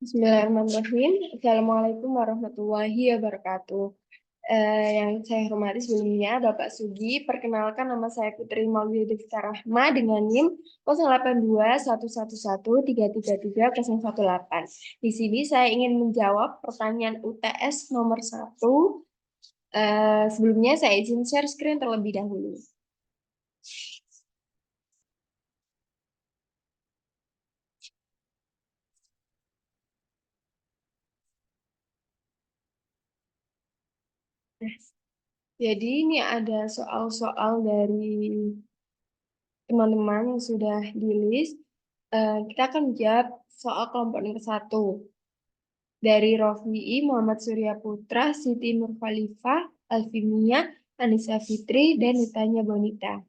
Bismillahirrahmanirrahim. Assalamualaikum warahmatullahi wabarakatuh. Yang saya hormati sebelumnya Bapak Sugi, perkenalkan nama saya Putri Maulidifka Rahma dengan NIM 082111333018. Di sini saya ingin menjawab pertanyaan UTS nomor 1. Sebelumnya saya izin share screen terlebih dahulu. Jadi ini ada soal-soal dari teman-teman yang sudah di list. Kita akan jawab soal kelompok nomor 1. Dari Rofi'i, Muhammad Surya Putra, Siti Nurkhalifah, Alvimia, Anissa Fitri, dan Nitanya Bonita.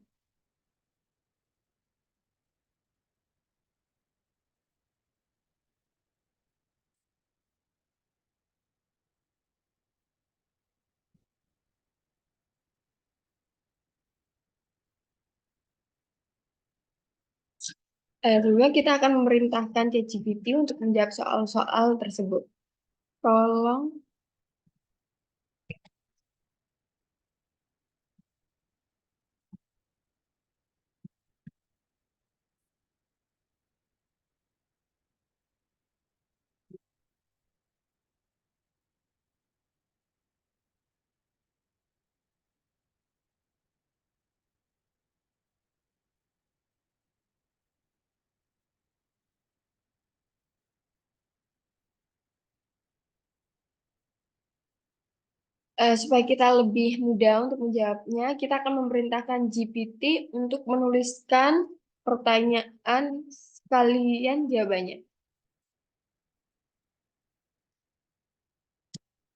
Sebelumnya kita akan memerintahkan ChatGPT untuk menjawab soal-soal tersebut. Tolong. Supaya kita lebih mudah untuk menjawabnya, kita akan memerintahkan GPT untuk menuliskan pertanyaan sekalian jawabannya.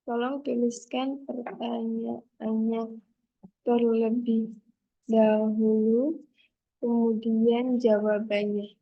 Tolong tuliskan pertanyaannya terlebih dahulu, kemudian jawabannya.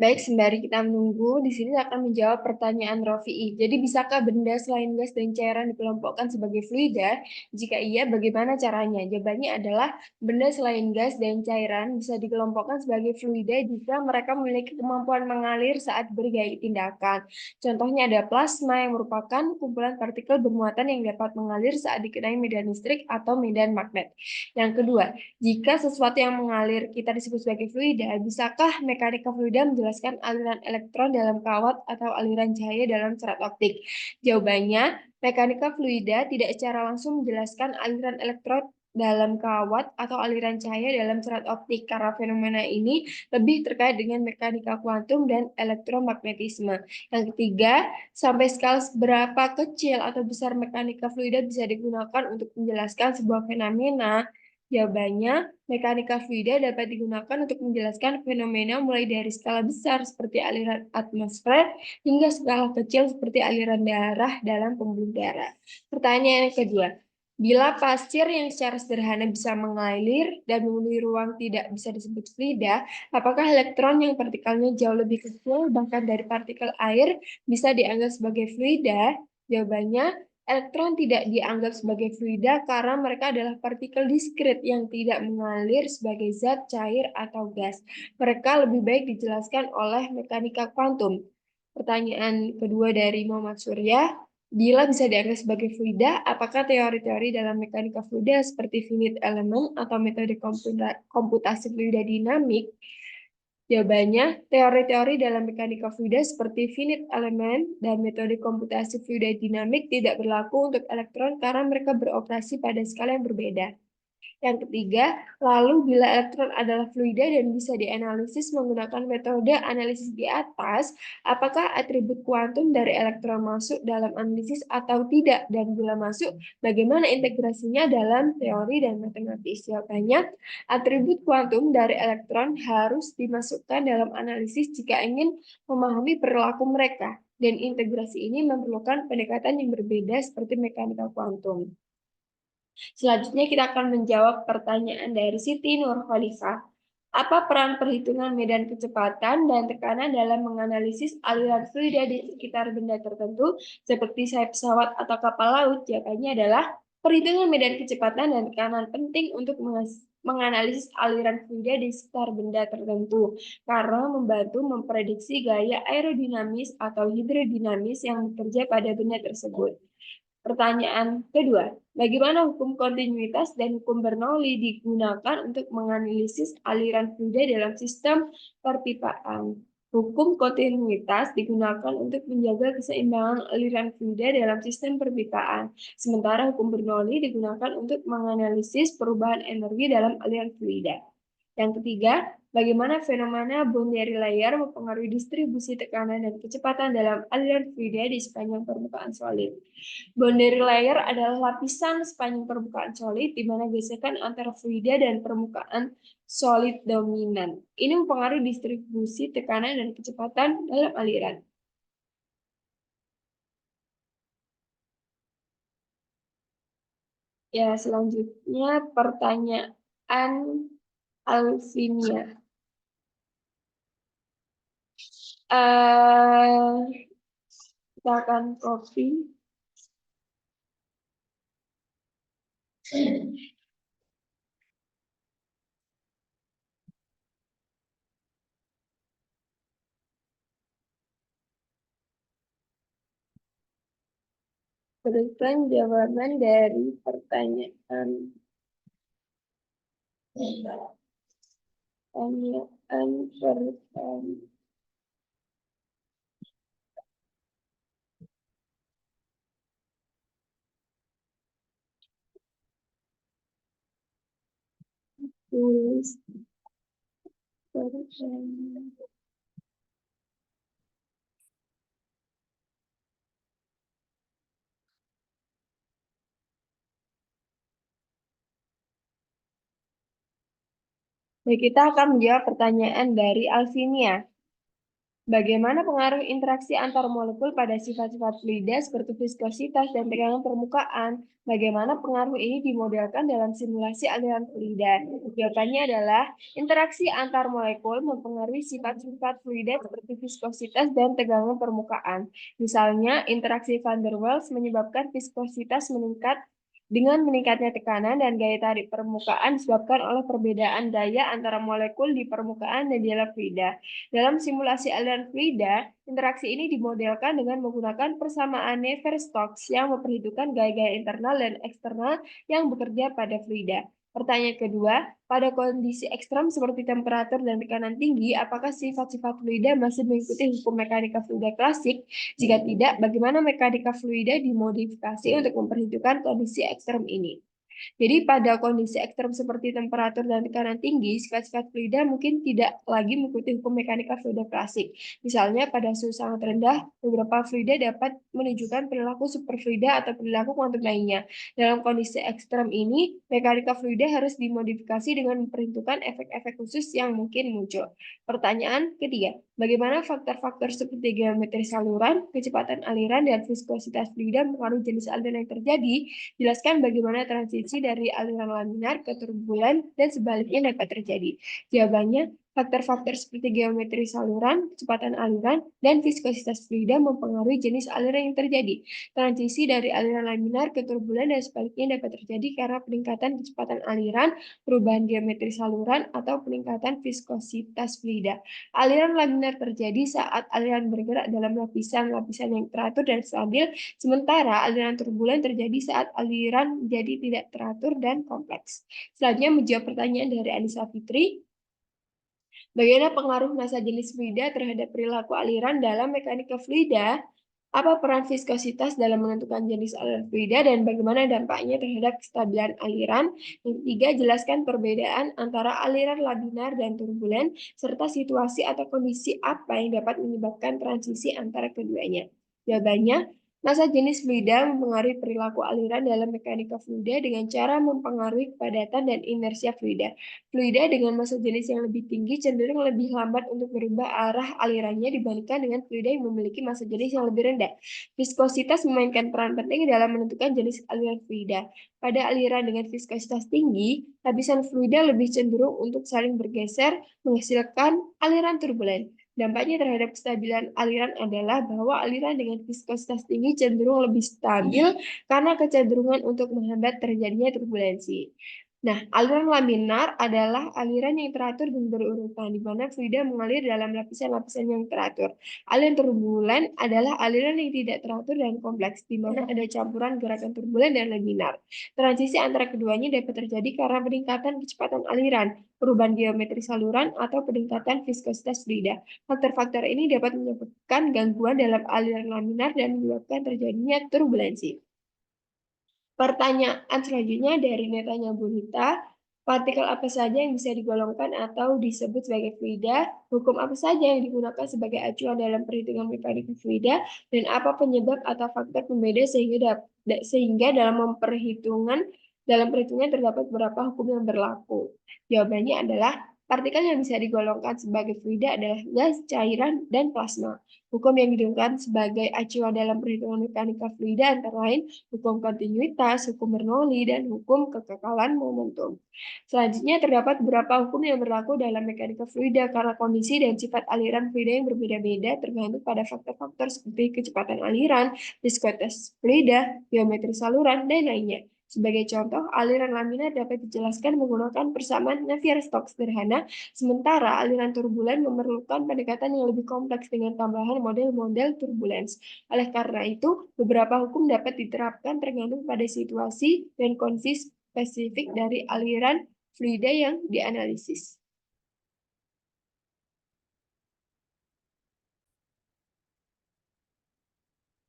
Baik, sembari kita menunggu, di sini saya akan menjawab pertanyaan Rofi'i. Jadi, bisakah benda selain gas dan cairan dikelompokkan sebagai fluida? Jika iya, bagaimana caranya? Jawabannya adalah benda selain gas dan cairan bisa dikelompokkan sebagai fluida jika mereka memiliki kemampuan mengalir saat bergaya tindakan. Contohnya ada plasma yang merupakan kumpulan partikel bermuatan yang dapat mengalir saat dikenai medan listrik atau medan magnet. Yang kedua, jika sesuatu yang mengalir kita disebut sebagai fluida, bisakah mekanika fluida menjelaskan aliran elektron dalam kawat atau aliran cahaya dalam serat optik? Jawabannya, mekanika fluida tidak secara langsung menjelaskan aliran elektron dalam kawat atau aliran cahaya dalam serat optik karena fenomena ini lebih terkait dengan mekanika kuantum dan elektromagnetisme. Yang ketiga, sampai skala seberapa kecil atau besar mekanika fluida bisa digunakan untuk menjelaskan sebuah fenomena? Jawabannya, mekanika fluida dapat digunakan untuk menjelaskan fenomena mulai dari skala besar seperti aliran atmosfer hingga skala kecil seperti aliran darah dalam pembuluh darah. Pertanyaan yang kedua, bila pasir yang secara sederhana bisa mengalir dan memenuhi ruang tidak bisa disebut fluida, apakah elektron yang partikelnya jauh lebih kecil bahkan dari partikel air bisa dianggap sebagai fluida? Jawabannya, elektron tidak dianggap sebagai fluida karena mereka adalah partikel diskrit yang tidak mengalir sebagai zat, cair, atau gas. Mereka lebih baik dijelaskan oleh mekanika kuantum. Pertanyaan kedua dari Muhammad Surya, bila bisa dianggap sebagai fluida, apakah teori-teori dalam mekanika fluida seperti finite element atau metode komputasi fluida dinamik? Jawabannya, teori-teori dalam mekanika fluida seperti finite element dan metode komputasi fluida dinamik tidak berlaku untuk elektron karena mereka beroperasi pada skala yang berbeda. Yang ketiga, lalu bila elektron adalah fluida dan bisa dianalisis menggunakan metode analisis di atas, apakah atribut kuantum dari elektron masuk dalam analisis atau tidak? Dan bila masuk, bagaimana integrasinya dalam teori dan matematis? Jawabannya, atribut kuantum dari elektron harus dimasukkan dalam analisis jika ingin memahami perilaku mereka. Dan integrasi ini memerlukan pendekatan yang berbeda seperti mekanika kuantum. Selanjutnya kita akan menjawab pertanyaan dari Siti Nurkhalifah. Apa peran perhitungan medan kecepatan dan tekanan dalam menganalisis aliran fluida di sekitar benda tertentu, seperti sayap pesawat atau kapal laut? Jawabannya adalah perhitungan medan kecepatan dan tekanan penting untuk menganalisis aliran fluida di sekitar benda tertentu, karena membantu memprediksi gaya aerodinamis atau hidrodinamis yang bekerja pada benda tersebut. Pertanyaan kedua, bagaimana hukum kontinuitas dan hukum Bernoulli digunakan untuk menganalisis aliran fluida dalam sistem perpipaan? Hukum kontinuitas digunakan untuk menjaga keseimbangan aliran fluida dalam sistem perpipaan, sementara hukum Bernoulli digunakan untuk menganalisis perubahan energi dalam aliran fluida. Yang ketiga, bagaimana fenomena boundary layer mempengaruhi distribusi tekanan dan kecepatan dalam aliran fluida di sepanjang permukaan solid? Boundary layer adalah lapisan sepanjang permukaan solid di mana gesekan antara fluida dan permukaan solid dominan. Ini mempengaruhi distribusi tekanan dan kecepatan dalam aliran. Ya, selanjutnya pertanyaan Alvinia. Kita akan copy. Berikan jawaban dari pertanyaan pertama. Tulis pertanyaan. Baik, kita akan menjawab pertanyaan dari Alvinia. Bagaimana pengaruh interaksi antar molekul pada sifat-sifat fluida seperti viskositas dan tegangan permukaan? Bagaimana pengaruh ini dimodelkan dalam simulasi aliran fluida? Jawabannya adalah interaksi antar molekul mempengaruhi sifat-sifat fluida seperti viskositas dan tegangan permukaan. Misalnya, interaksi van der Waals menyebabkan viskositas meningkat dengan meningkatnya tekanan dan gaya tarik permukaan disebabkan oleh perbedaan daya antara molekul di permukaan dan di dalam fluida. Dalam simulasi aliran fluida, interaksi ini dimodelkan dengan menggunakan persamaan Navier-Stokes yang memperhitungkan gaya-gaya internal dan eksternal yang bekerja pada fluida. Pertanyaan kedua, pada kondisi ekstrem seperti temperatur dan tekanan tinggi, apakah sifat-sifat fluida masih mengikuti hukum mekanika fluida klasik? Jika tidak, bagaimana mekanika fluida dimodifikasi untuk memperhitungkan kondisi ekstrem ini? Jadi pada kondisi ekstrem seperti temperatur dan tekanan tinggi, sifat-sifat fluida mungkin tidak lagi mengikuti hukum mekanika fluida klasik. Misalnya pada suhu sangat rendah, beberapa fluida dapat menunjukkan perilaku superfluida atau perilaku kuantum lainnya. Dalam kondisi ekstrem ini, mekanika fluida harus dimodifikasi dengan memperhitungkan efek-efek khusus yang mungkin muncul. Pertanyaan ketiga, bagaimana faktor-faktor seperti geometri saluran, kecepatan aliran, dan viskositas fluida mempengaruhi jenis aliran yang terjadi? Jelaskan bagaimana transisi dari aliran laminar ke turbulen dan sebaliknya dapat terjadi. Jawabannya, faktor-faktor seperti geometri saluran, kecepatan aliran, dan viskositas fluida mempengaruhi jenis aliran yang terjadi. Transisi dari aliran laminar ke turbulen dan sebaliknya dapat terjadi karena peningkatan kecepatan aliran, perubahan geometri saluran, atau peningkatan viskositas fluida. Aliran laminar terjadi saat aliran bergerak dalam lapisan-lapisan yang teratur dan stabil, sementara aliran turbulen terjadi saat aliran jadi tidak teratur dan kompleks. Selanjutnya menjawab pertanyaan dari Anissa Fitri. Bagaimana pengaruh massa jenis fluida terhadap perilaku aliran dalam mekanika fluida? Apa peran viskositas dalam menentukan jenis aliran fluida dan bagaimana dampaknya terhadap kestabilan aliran? Yang ketiga, jelaskan perbedaan antara aliran laminar dan turbulen serta situasi atau kondisi apa yang dapat menyebabkan transisi antara keduanya. Jawabannya, Masa jenis fluida mempengaruhi perilaku aliran dalam mekanika fluida dengan cara mempengaruhi kepadatan dan inersia fluida. Fluida dengan massa jenis yang lebih tinggi cenderung lebih lambat untuk berubah arah alirannya dibandingkan dengan fluida yang memiliki massa jenis yang lebih rendah. Viskositas memainkan peran penting dalam menentukan jenis aliran fluida. Pada aliran dengan viskositas tinggi, lapisan fluida lebih cenderung untuk saling bergeser, menghasilkan aliran turbulen. Dampaknya terhadap kestabilan aliran adalah bahwa aliran dengan viskositas tinggi cenderung lebih stabil karena kecenderungan untuk menghambat terjadinya turbulensi. Nah, aliran laminar adalah aliran yang teratur dan berurutan, di mana fluida mengalir dalam lapisan-lapisan yang teratur. Aliran turbulen adalah aliran yang tidak teratur dan kompleks, di mana ada campuran gerakan turbulen dan laminar. Transisi antara keduanya dapat terjadi karena peningkatan kecepatan aliran, perubahan geometri saluran, atau peningkatan viskositas fluida. Faktor-faktor ini dapat menyebabkan gangguan dalam aliran laminar dan menyebabkan terjadinya turbulensi. Pertanyaan selanjutnya dari Netanya Bunita, partikel apa saja yang bisa digolongkan atau disebut sebagai fluida, hukum apa saja yang digunakan sebagai acuan dalam perhitungan mekanika fluida, dan apa penyebab atau faktor pembeda sehingga dalam perhitungan terdapat beberapa hukum yang berlaku. Jawabannya adalah partikel yang bisa digolongkan sebagai fluida adalah gas, cairan, dan plasma. Hukum yang digunakan sebagai acuan dalam perhitungan mekanika fluida antara lain hukum kontinuitas, hukum Bernoulli, dan hukum kekekalan momentum. Selanjutnya, terdapat beberapa hukum yang berlaku dalam mekanika fluida karena kondisi dan sifat aliran fluida yang berbeda-beda tergantung pada faktor-faktor seperti kecepatan aliran, viskositas fluida, geometri saluran, dan lainnya. Sebagai contoh, aliran laminar dapat dijelaskan menggunakan persamaan Navier-Stokes sederhana, sementara aliran turbulen memerlukan pendekatan yang lebih kompleks dengan tambahan model-model turbulens. Oleh karena itu, beberapa hukum dapat diterapkan tergantung pada situasi dan kondisi spesifik dari aliran fluida yang dianalisis.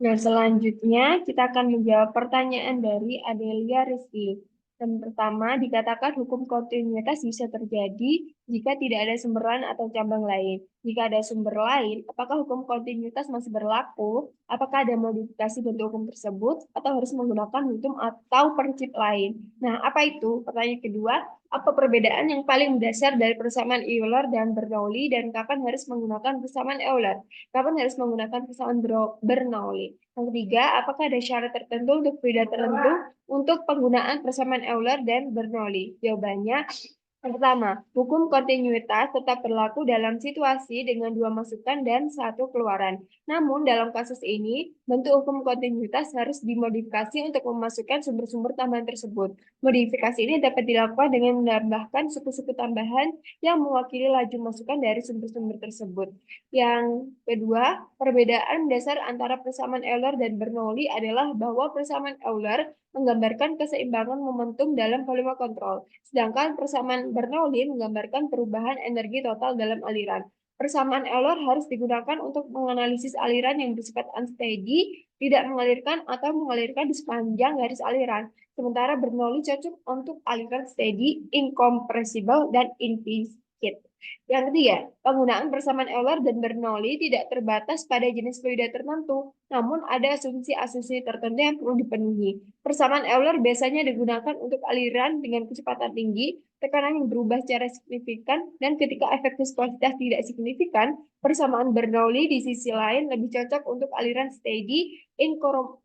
Nah, selanjutnya kita akan menjawab pertanyaan dari Adelia Rizky. Yang pertama, dikatakan hukum kontinuitas bisa terjadi jika tidak ada sumber lain atau cabang lain. Jika ada sumber lain, apakah hukum kontinuitas masih berlaku? Apakah ada modifikasi bentuk hukum tersebut? Atau harus menggunakan hukum atau prinsip lain? Nah, apa itu? Pertanyaan kedua, apa perbedaan yang paling mendasar dari persamaan Euler dan Bernoulli dan kapan harus menggunakan persamaan Euler? Kapan harus menggunakan persamaan Bernoulli? Yang ketiga, apakah ada syarat tertentu untuk fluida tertentu untuk penggunaan persamaan Euler dan Bernoulli? Jawabannya, yang pertama, hukum kontinuitas tetap berlaku dalam situasi dengan dua masukan dan satu keluaran. Namun, dalam kasus ini, bentuk hukum kontinuitas harus dimodifikasi untuk memasukkan sumber-sumber tambahan tersebut. Modifikasi ini dapat dilakukan dengan menambahkan suku-suku tambahan yang mewakili laju masukan dari sumber-sumber tersebut. Yang kedua, perbedaan dasar antara persamaan Euler dan Bernoulli adalah bahwa persamaan Euler menggambarkan keseimbangan momentum dalam volume kontrol, sedangkan persamaan Bernoulli menggambarkan perubahan energi total dalam aliran. Persamaan Euler harus digunakan untuk menganalisis aliran yang bersifat unsteady, tidak mengalirkan atau mengalirkan di sepanjang garis aliran. Sementara Bernoulli cocok untuk aliran steady, incompressible, dan inviscid. Yang ketiga, penggunaan persamaan Euler dan Bernoulli tidak terbatas pada jenis fluida tertentu, namun ada asumsi-asumsi tertentu yang perlu dipenuhi. Persamaan Euler biasanya digunakan untuk aliran dengan kecepatan tinggi, tekanan yang berubah secara signifikan, dan ketika efek viskositas tidak signifikan, persamaan Bernoulli di sisi lain lebih cocok untuk aliran steady,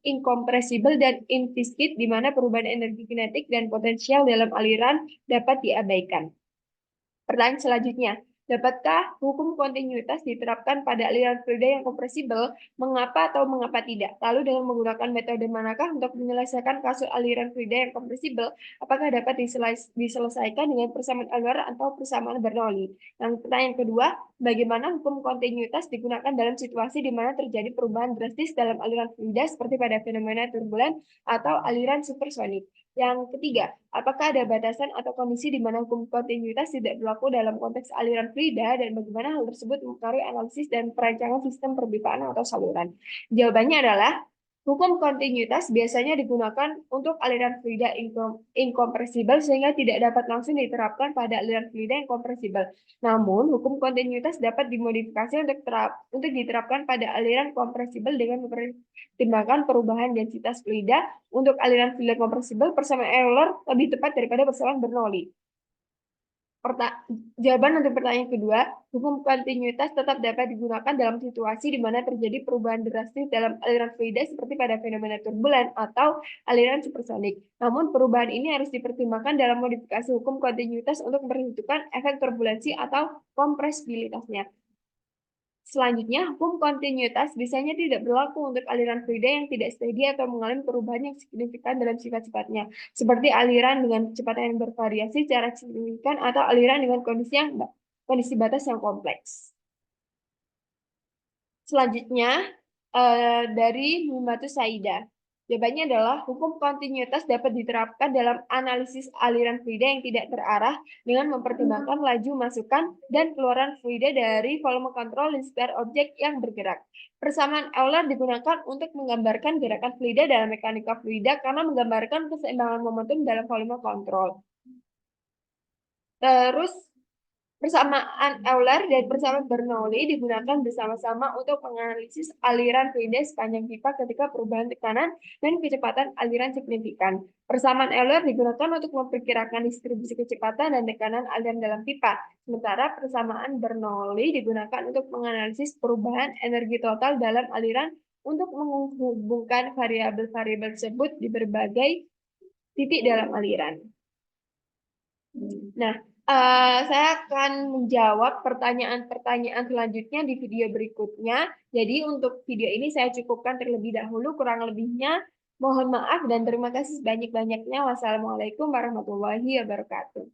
incompressible, dan inviscid, di mana perubahan energi kinetik dan potensial dalam aliran dapat diabaikan. Pertanyaan selanjutnya, dapatkah hukum kontinuitas diterapkan pada aliran fluida yang kompresibel? Mengapa atau mengapa tidak? Lalu dengan menggunakan metode manakah untuk menyelesaikan kasus aliran fluida yang kompresibel? Apakah dapat diselesaikan dengan persamaan Euler atau persamaan Bernoulli? Yang pertanyaan kedua, bagaimana hukum kontinuitas digunakan dalam situasi di mana terjadi perubahan drastis dalam aliran fluida seperti pada fenomena turbulen atau aliran supersonik? Yang ketiga, apakah ada batasan atau kondisi di mana hukum kontinuitas tidak berlaku dalam konteks aliran fluida dan bagaimana hal tersebut mempengaruhi analisis dan perancangan sistem perpipaan atau saluran? Jawabannya adalah Hukum kontinuitas biasanya digunakan untuk aliran fluida inkompresibel sehingga tidak dapat langsung diterapkan pada aliran fluida yang kompresibel. Namun, hukum kontinuitas dapat dimodifikasi untuk diterapkan pada aliran kompresibel dengan mempertimbangkan perubahan densitas fluida. Untuk aliran fluida kompresibel, persamaan Euler lebih tepat daripada persamaan Bernoulli. Jawaban untuk pertanyaan kedua, hukum kontinuitas tetap dapat digunakan dalam situasi di mana terjadi perubahan drastis dalam aliran fluida seperti pada fenomena turbulen atau aliran supersonik. Namun perubahan ini harus dipertimbangkan dalam modifikasi hukum kontinuitas untuk memperhitungkan efek turbulensi atau kompresibilitasnya. Selanjutnya, hukum kontinuitas biasanya tidak berlaku untuk aliran fluida yang tidak steady atau mengalami perubahan yang signifikan dalam sifat-sifatnya, seperti aliran dengan kecepatan yang bervariasi secara signifikan atau aliran dengan kondisi batas yang kompleks. Selanjutnya, dari Muhammad Saida. Jawabannya adalah hukum kontinuitas dapat diterapkan dalam analisis aliran fluida yang tidak terarah dengan mempertimbangkan laju masukan dan keluaran fluida dari volume kontrol di sekitar objek yang bergerak. Persamaan Euler digunakan untuk menggambarkan gerakan fluida dalam mekanika fluida karena menggambarkan keseimbangan momentum dalam volume kontrol. Terus persamaan Euler dan persamaan Bernoulli digunakan bersama-sama untuk menganalisis aliran fluida sepanjang pipa ketika perubahan tekanan dan kecepatan aliran signifikan. Persamaan Euler digunakan untuk memperkirakan distribusi kecepatan dan tekanan aliran dalam pipa, sementara persamaan Bernoulli digunakan untuk menganalisis perubahan energi total dalam aliran untuk menghubungkan variabel-variabel tersebut di titik dalam aliran. Nah, saya akan menjawab pertanyaan-pertanyaan selanjutnya di video berikutnya. Jadi untuk video ini saya cukupkan terlebih dahulu, kurang lebihnya mohon maaf dan terima kasih sebanyak-banyaknya. Wassalamualaikum warahmatullahi wabarakatuh.